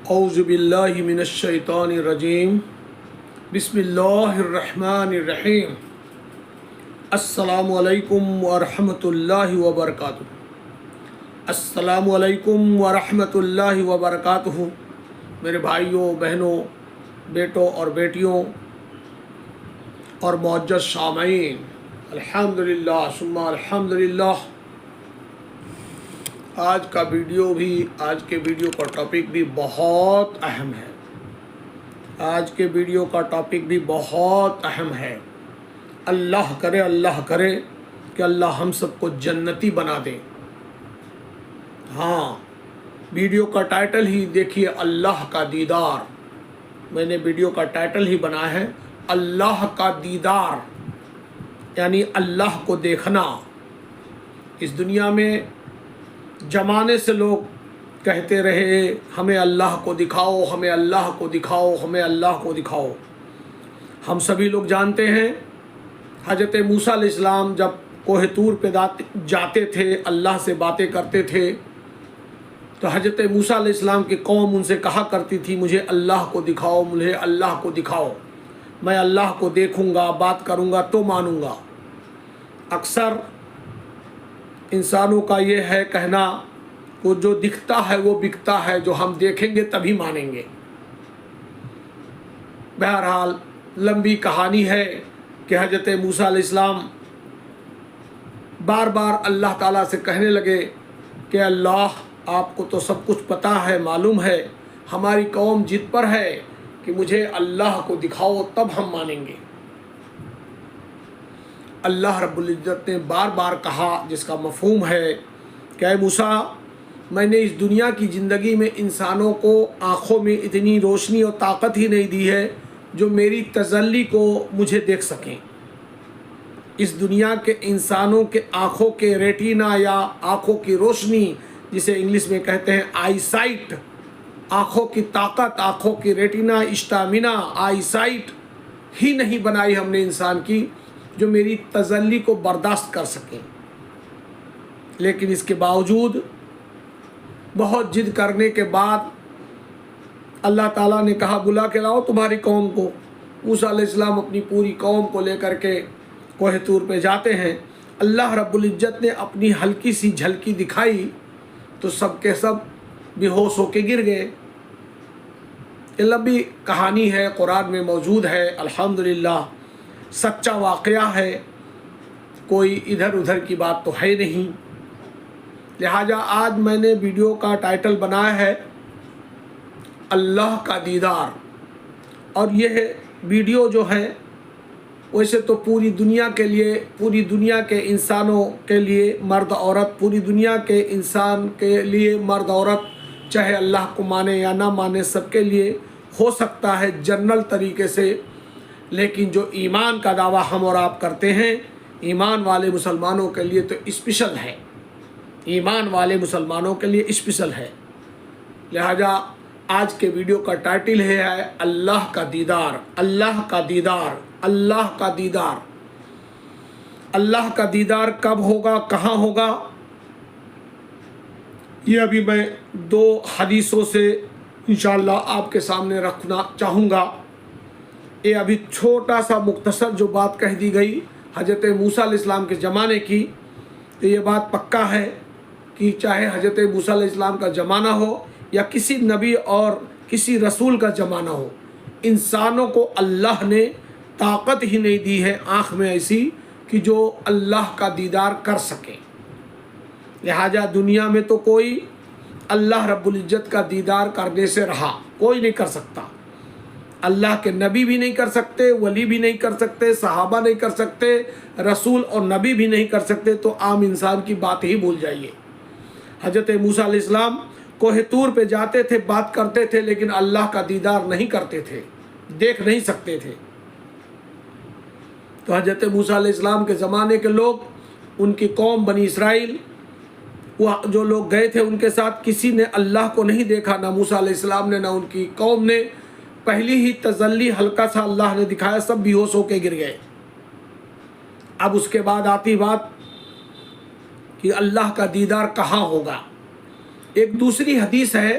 اعوذ باللہ من الشیطان الرجیم بسم اللہ الرحمن الرحیم السلام علیکم ورحمۃ اللہ وبرکاتہ۔ السلام علیکم ورحمۃ اللہ وبرکاتہ۔ میرے بھائیوں، بہنوں، بیٹوں اور بیٹیوں اور معزز سامعین، الحمدللہ ثم الحمدللہ۔ آج کے ویڈیو کا ٹاپک بھی بہت اہم ہے۔ اللہ کرے کہ اللہ ہم سب کو جنتی بنا دے۔ ہاں، ویڈیو کا ٹائٹل ہی دیکھیے، اللہ کا دیدار۔ میں نے ویڈیو کا ٹائٹل ہی بنا ہے اللہ کا دیدار، یعنی اللہ کو دیکھنا۔ اس دنیا میں زمانے سے لوگ کہتے رہے ہمیں اللہ کو دکھاؤ، ہمیں اللہ کو دکھاؤ، ہمیں اللہ کو دکھاؤ۔ ہم سبھی لوگ جانتے ہیں حضرت موسیٰ علیہ السلام جب کوہ طور پہ جاتے تھے، اللہ سے باتیں کرتے تھے، تو حضرت موسیٰ علیہ السلام کی قوم ان سے کہا کرتی تھی مجھے اللہ کو دکھاؤ، مجھے اللہ کو دکھاؤ، میں اللہ کو دیکھوں گا، بات کروں گا تو مانوں گا۔ اکثر انسانوں کا یہ ہے کہنا وہ جو دکھتا ہے وہ بکتا ہے، جو ہم دیکھیں گے تبھی مانیں گے۔ بہرحال لمبی کہانی ہے کہ حضرت موسیٰ علیہ السلام بار بار اللہ تعالیٰ سے کہنے لگے کہ اللہ، آپ کو تو سب کچھ پتہ ہے، معلوم ہے، ہماری قوم ضد پر ہے کہ مجھے اللہ کو دکھاؤ تب ہم مانیں گے۔ اللہ رب العزت نے بار بار کہا، جس کا مفہوم ہے کہ اے موسیٰ، میں نے اس دنیا کی زندگی میں انسانوں کو آنکھوں میں اتنی روشنی اور طاقت ہی نہیں دی ہے جو میری تجلی کو مجھے دیکھ سکیں۔ اس دنیا کے انسانوں کے آنکھوں کے ریٹینا یا آنکھوں کی روشنی، جسے انگلش میں کہتے ہیں آئی سائٹ، آنکھوں کی طاقت، آنکھوں کی ریٹینا، اسٹامینا، آئی سائٹ ہی نہیں بنائی ہم نے انسان کی جو میری تجلی کو برداشت کر سکیں۔ لیکن اس کے باوجود بہت ضد کرنے کے بعد اللہ تعالیٰ نے کہا بلا کے لاؤ تمہاری قوم کو۔ موسیٰ علیہ السلام اپنی پوری قوم کو لے کر کے کوہ طور پہ جاتے ہیں۔ اللہ رب العزت نے اپنی ہلکی سی جھلکی دکھائی تو سب کے سب بے ہوش ہو کے گر گئے۔ یہ لمبی کہانی ہے، قرآن میں موجود ہے، الحمدللہ سچا واقعہ ہے، کوئی ادھر ادھر کی بات تو ہے نہیں۔ لہٰذا آج میں نے ویڈیو کا ٹائٹل بنایا ہے اللہ کا دیدار۔ اور یہ ویڈیو جو ہے ویسے تو پوری دنیا کے لیے، پوری دنیا کے انسانوں کے لیے، مرد عورت، پوری دنیا کے انسان کے لیے، مرد عورت، چاہے اللہ کو مانے یا نہ مانے، سب کے لیے ہو سکتا ہے جنرل طریقے سے۔ لیکن جو ایمان کا دعویٰ ہم اور آپ کرتے ہیں، ایمان والے مسلمانوں کے لیے تو اسپیشل ہے، ایمان والے مسلمانوں کے لیے اسپیشل ہے۔ لہذا آج کے ویڈیو کا ٹائٹل ہے اللہ کا دیدار، اللہ کا دیدار، اللہ کا دیدار۔ اللہ کا دیدار کب ہوگا، کہاں ہوگا، یہ ابھی میں دو حدیثوں سے انشاءاللہ آپ کے سامنے رکھنا چاہوں گا۔ یہ ابھی چھوٹا سا مختصر جو بات کہہ دی گئی حضرت موسیٰ علیہ السلام کے زمانے کی، تو یہ بات پکا ہے کہ چاہے حضرت موسیٰ علیہ السلام کا زمانہ ہو یا کسی نبی اور کسی رسول کا زمانہ ہو، انسانوں کو اللہ نے طاقت ہی نہیں دی ہے آنکھ میں ایسی کہ جو اللہ کا دیدار کر سکے۔ لہٰذا دنیا میں تو کوئی اللہ رب العزت کا دیدار کرنے سے رہا، کوئی نہیں کر سکتا۔ اللہ کے نبی بھی نہیں کر سکتے، ولی بھی نہیں کر سکتے، صحابہ نہیں کر سکتے، رسول اور نبی بھی نہیں کر سکتے، تو عام انسان کی بات ہی بھول جائیے۔ حضرت موسیٰ علیہ السلام کوہ طور پہ جاتے تھے، بات کرتے تھے، لیکن اللہ کا دیدار نہیں کرتے تھے، دیکھ نہیں سکتے تھے۔ تو حضرت موسیٰ علیہ السلام کے زمانے کے لوگ، ان کی قوم بنی اسرائیل، وہ جو لوگ گئے تھے ان کے ساتھ کسی نے اللہ کو نہیں دیکھا، نہ موسیٰ علیہ السلام نے، نہ ان کی قوم نے۔ پہلی ہی تجلی ہلکا سا اللہ نے دکھایا، سب بے ہوش ہو کے گر گئے۔ اب اس کے بعد آتی بات کہ اللہ کا دیدار کہاں ہوگا۔ ایک دوسری حدیث ہے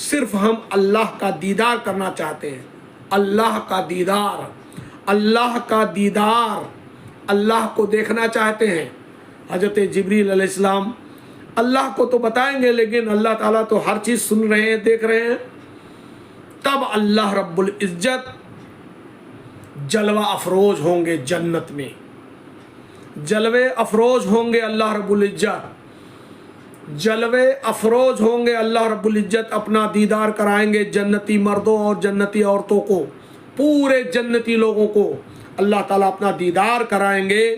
صرف ہم اللہ کا دیدار کرنا چاہتے ہیں، اللہ کا دیدار، اللہ کا دیدار، اللہ کو دیکھنا چاہتے ہیں۔ حضرت جبریل علیہ السلام اللہ کو تو بتائیں گے، لیکن اللہ تعالیٰ تو ہر چیز سن رہے ہیں، دیکھ رہے ہیں۔ تب اللہ رب العزت جلوہ افروز ہوں گے جنت میں، جلوے افروز ہوں گے اللہ رب العزت، جلوے افروز ہوں گے اللہ رب العزت، اپنا دیدار کرائیں گے جنتی مردوں اور جنتی عورتوں کو، پورے جنتی لوگوں کو اللہ تعالیٰ اپنا دیدار کرائیں گے۔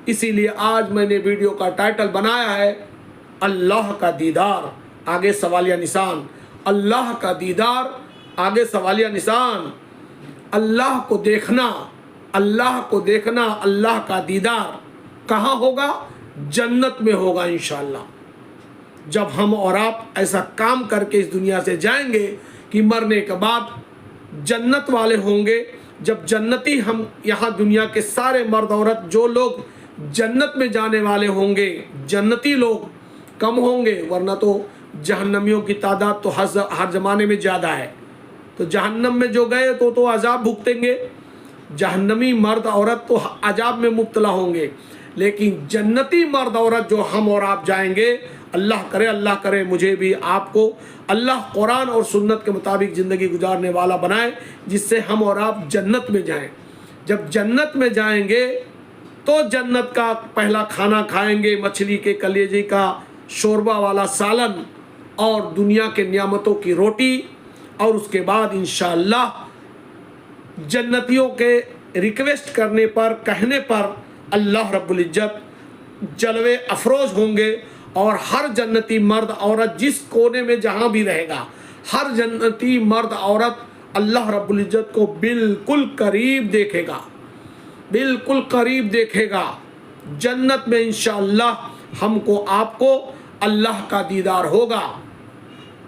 اسی لیے آج میں نے ویڈیو کا ٹائٹل بنایا ہے اللہ کا دیدار، آگے سوالیہ نشان، اللہ کا دیدار، آگے سوالیہ نشان۔ اللہ کو دیکھنا، اللہ کو دیکھنا، اللہ کا دیدار کہاں ہوگا؟ جنت میں ہوگا انشاءاللہ۔ جب ہم اور آپ ایسا کام کر کے اس دنیا سے جائیں گے کہ مرنے کے بعد جنت والے ہوں گے، جب جنتی ہم یہاں دنیا کے سارے مرد عورت جو لوگ جنت میں جانے والے ہوں گے، جنتی لوگ کم ہوں گے، ورنہ تو جہنمیوں کی تعداد تو ہر زمانے میں زیادہ ہے۔ تو جہنم میں جو گئے تو عذاب بھگتیں گے، جہنمی مرد عورت تو عذاب میں مبتلا ہوں گے، لیکن جنتی مرد عورت جو ہم اور آپ جائیں گے، اللہ کرے مجھے بھی آپ کو اللہ قرآن اور سنت کے مطابق زندگی گزارنے والا بنائے، جس سے ہم اور آپ جنت میں جائیں۔ جب جنت میں جائیں گے تو جنت کا پہلا کھانا کھائیں گے، مچھلی کے کلیجے کا شوربہ والا سالن اور دنیا کے نعمتوں کی روٹی، اور اس کے بعد انشاءاللہ جنتیوں کے ریکویسٹ کرنے پر، کہنے پر اللہ رب العزت جلوے افروز ہوں گے، اور ہر جنتی مرد عورت جس کونے میں جہاں بھی رہے گا، ہر جنتی مرد عورت اللہ رب العزت کو بالکل قریب دیکھے گا، بالکل قریب دیکھے گا۔ جنت میں انشاءاللہ ہم کو، آپ کو اللہ کا دیدار ہوگا۔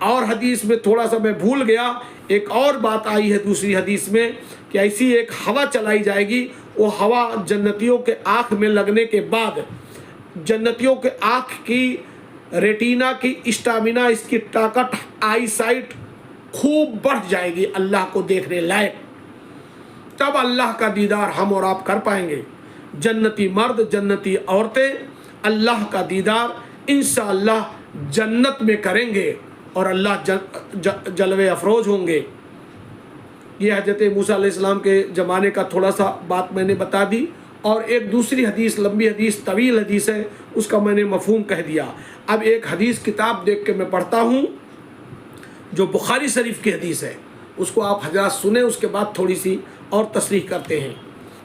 اور حدیث میں تھوڑا سا میں بھول گیا، ایک اور بات آئی ہے دوسری حدیث میں کہ ایسی ایک ہوا چلائی جائے گی، وہ ہوا جنتیوں کے آنکھ میں لگنے کے بعد جنتیوں کے آنکھ کی ریٹینا کی اسٹامینا، اس کی طاقت، آئی سائٹ خوب بڑھ جائے گی اللہ کو دیکھنے لائق۔ تب اللہ کا دیدار ہم اور آپ کر پائیں گے، جنتی مرد، جنتی عورتیں اللہ کا دیدار انشاءاللہ جنت میں کریں گے، اور اللہ جلوے افروز ہوں گے۔ یہ حضرت موسیٰ علیہ السلام کے زمانے کا تھوڑا سا بات میں نے بتا دی، اور ایک دوسری حدیث، لمبی حدیث، طویل حدیث ہے، اس کا میں نے مفہوم کہہ دیا۔ اب ایک حدیث کتاب دیکھ کے میں پڑھتا ہوں جو بخاری شریف کی حدیث ہے، اس کو آپ حضرات سنیں، اس کے بعد تھوڑی سی اور تصریح کرتے ہیں۔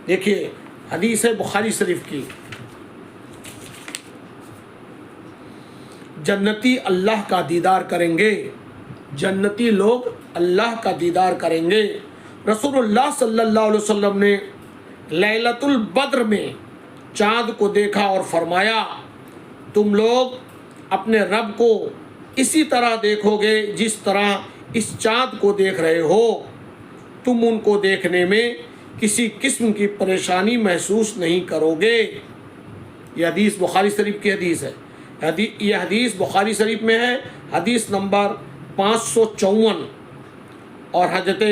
دیکھیے حدیث ہے بخاری شریف کی، جنتی اللہ کا دیدار کریں گے، جنتی لوگ اللہ کا دیدار کریں گے۔ رسول اللہ صلی اللہ علیہ وسلم نے لیلۃ البدر میں چاند کو دیکھا اور فرمایا، تم لوگ اپنے رب کو اسی طرح دیکھو گے جس طرح اس چاند کو دیکھ رہے ہو، تم ان کو دیکھنے میں کسی قسم کی پریشانی محسوس نہیں کرو گے۔ یہ حدیث بخاری شریف کی حدیث ہے، یہ حدیث بخاری شریف میں ہے، حدیث نمبر 554، اور حضرت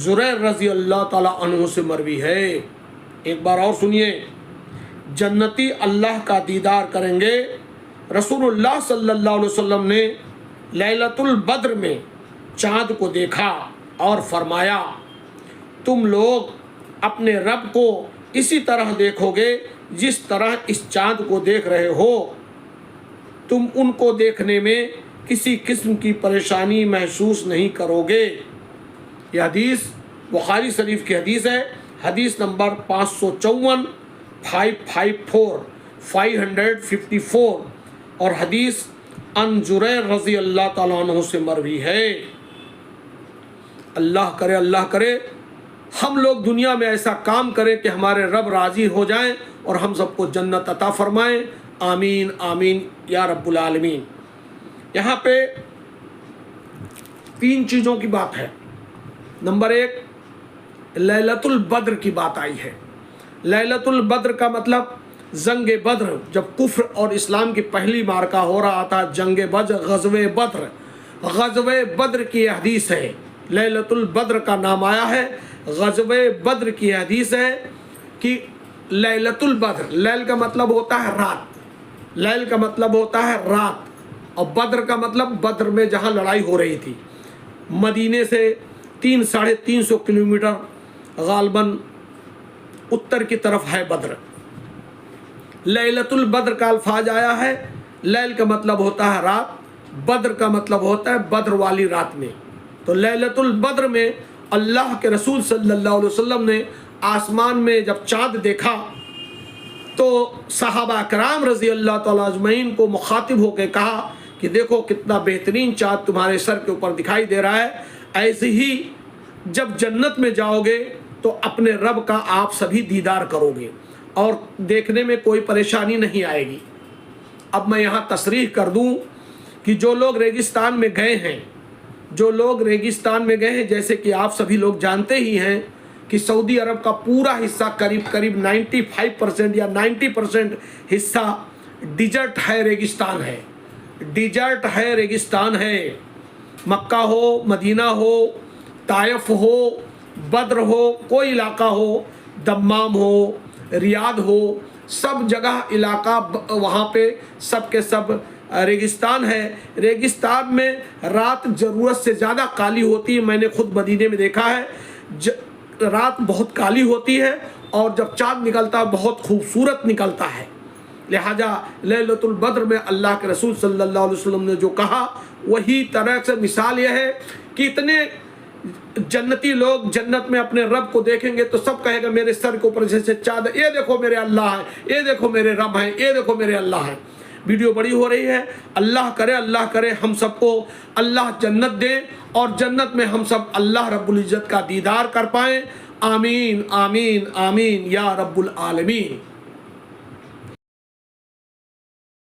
زریر رضی اللہ تعالیٰ عنہ سے مروی ہے۔ ایک بار اور سنیے، جنتی اللہ کا دیدار کریں گے۔ رسول اللہ صلی اللہ علیہ وسلم نے لیلۃ البدر میں چاند کو دیکھا اور فرمایا، تم لوگ اپنے رب کو اسی طرح دیکھو گے جس طرح اس چاند کو دیکھ رہے ہو، تم ان کو دیکھنے میں کسی قسم کی پریشانی محسوس نہیں کرو گے۔ یہ حدیث بخاری شریف کی حدیث ہے، حدیث نمبر 554، 554، اور حدیث ان زریر رضی اللہ تعالیٰ عنہ سے مروی ہے۔ اللہ کرے ہم لوگ دنیا میں ایسا کام کریں کہ ہمارے رب راضی ہو جائیں اور ہم سب کو جنت عطا فرمائیں، آمین آمین یا رب العالمین۔ یہاں پہ 3 چیزوں کی بات ہے۔ نمبر 1، لیلۃ البدر کی بات آئی ہے۔ لیلۃ البدر کا مطلب جنگ بدر، جب کفر اور اسلام کی پہلی معرکہ ہو رہا تھا، جنگ بدر، غزوہ بدر، غزوہ بدر کی حدیث ہے، لیلۃ البدر کا نام آیا ہے، غزوہ بدر کی حدیث ہے کہ لیلۃ البدر، لیل کا مطلب ہوتا ہے رات، لیل کا مطلب ہوتا ہے رات، اور بدر کا مطلب بدر میں جہاں لڑائی ہو رہی تھی، مدینے سے 300-350 کلومیٹر غالباً اتر کی طرف ہے بدر۔ لیلۃ البدر کا الفاظ آیا ہے، لیل کا مطلب ہوتا ہے رات، بدر کا مطلب ہوتا ہے بدر والی رات میں۔ تو لیلۃ البدر میں اللہ کے رسول صلی اللہ علیہ وسلم نے آسمان میں جب چاند دیکھا تو صحابہ کرام رضی اللہ تعالیٰ اجمعین کو مخاطب ہو کے کہا کہ دیکھو کتنا بہترین چاند تمہارے سر کے اوپر دکھائی دے رہا ہے، ایسے ہی جب جنت میں جاؤ گے تو اپنے رب کا آپ سبھی دیدار کرو گے اور دیکھنے میں کوئی پریشانی نہیں آئے گی۔ اب میں یہاں تصریح کر دوں کہ جو لوگ ریگستان میں گئے ہیں، جو لوگ ریگستان میں گئے ہیں، جیسے کہ آپ سبھی لوگ جانتے ہی ہیں کہ سعودی عرب کا پورا حصہ قریب 95% یا 90% حصہ ڈیزرٹ ہے، ریگستان ہے، ڈیزرٹ ہے، ریگستان ہے۔ مکہ ہو، مدینہ ہو، طائف ہو، بدر ہو، کوئی علاقہ ہو، دمام ہو، ریاض ہو، سب جگہ علاقہ وہاں پہ سب کے سب ریگستان ہے۔ ریگستان میں رات ضرورت سے زیادہ کالی ہوتی ہے، میں نے خود مدینے میں دیکھا ہے، رات بہت کالی ہوتی ہے اور جب چاند نکلتا ہے بہت خوبصورت نکلتا ہے۔ لہٰذا لیلۃ البدر میں اللہ کے رسول صلی اللہ علیہ وسلم نے جو کہا وہی طرح سے مثال یہ ہے کہ اتنے جنتی لوگ جنت میں اپنے رب کو دیکھیں گے تو سب کہے گا میرے سر کے اوپر جیسے چاند، یہ دیکھو میرے اللہ ہیں، یہ دیکھو میرے رب ہیں، یہ دیکھو میرے اللہ ہیں۔ ویڈیو بڑی ہو رہی ہے، اللہ کرے ہم سب کو اللہ جنت دے اور جنت میں ہم سب اللہ رب العزت کا دیدار کر پائیں۔ آمین آمین آمین یا رب العالمین۔